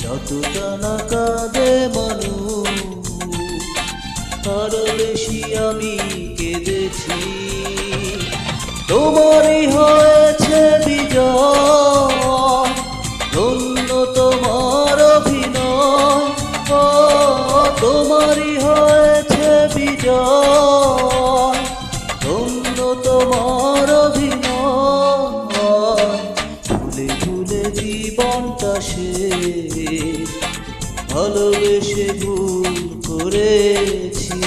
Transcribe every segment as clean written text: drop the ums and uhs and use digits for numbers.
যতটা না কাঁদে মানুষ তারও বেশি আমি কেঁদেছি। তোমারই হয়েছে বিজয়, ধন্য তোমার অভিনয়। তোমারই হয়েছে বিজয়, ধন্য তোমার অভিনয়। ভুলে ভুলে জীবনটা শেষ, ভালোবেসে ভুল করেছি।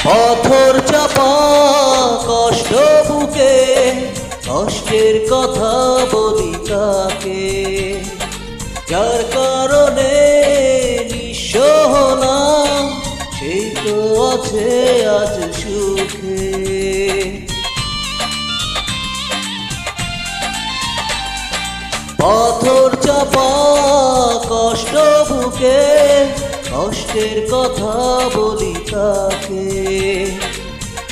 পাথর চাপা কষ্ট বুকে, কষ্টের কথা বলি কাকে? যার কারণে নিঃস্ব হলাম, সেই তো আছে আজ সুখে। পাথর চাপা কষ্ট বুকে, কষ্টের কথা বলি কাকে?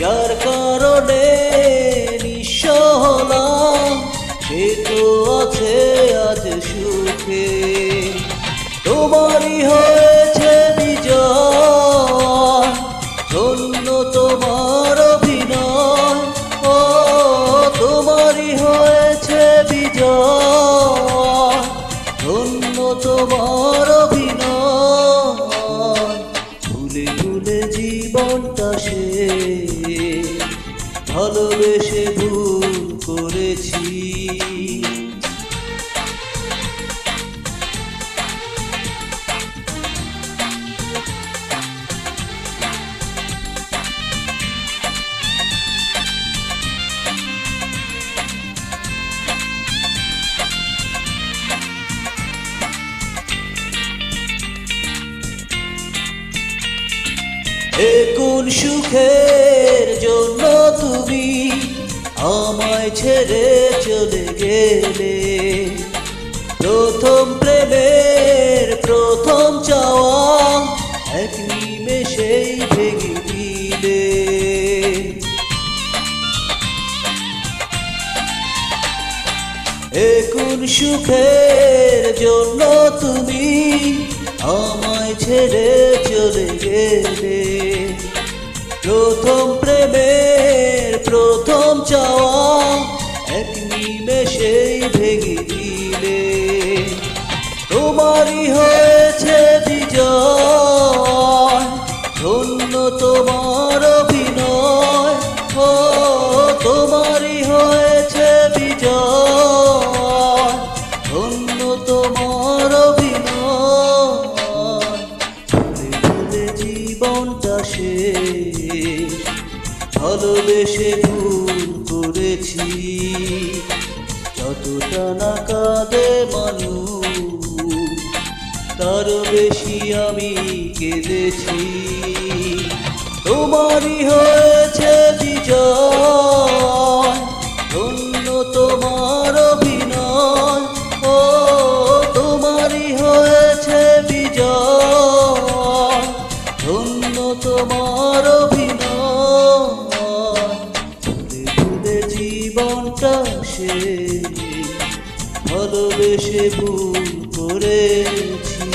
যার কারণে নিঃস্ব হলাম, সে তো আছে আজ সুখে। তোমারই হয়েছে বিজয়, ধন্য তোমার অভিনয়। তোমারই হয়েছে বিজয়, ধন্য তোমার অভিনয়। ভুলে ভুলে জীবনটা শেষ, ভালোবেসে ভুল করেছি। এ কোন সুখের জন্য তুমি আমায় ছেড়ে চলে গেলে? প্রথম প্রেমের প্রথম চাওয়া এক নিমেষেই ভেঙে দিলে। এ কোন সুখের জন্য তুমি আমায় ছেড়ে চলে গেলে? প্রথম প্রেমের প্রথম চাওয়া এক নিমেষেই ভেঙে দিলে। তোমারই হয়েছে বিজয়, ধন্য তোমার অভিনয়। তোমারই হয়েছে বিজয়, ধন্য তোমার অভিনয়। ভুলে ভুলে জীবনটা শেষ, ভালোবেসে ভুল করেছি। যতটা না কাঁদে মানুষ তারও বেশি আমি কেঁদেছি। তোমারই হয়েছে বিজয়, ধন্য তোমার অভিনয়। তোমারই হয়েছে বিজয়, ধন্য তোমার অভিনয়। ভুলে ভুলে জীবনটা শেষ, ভালোবেসে ভুল করেছি।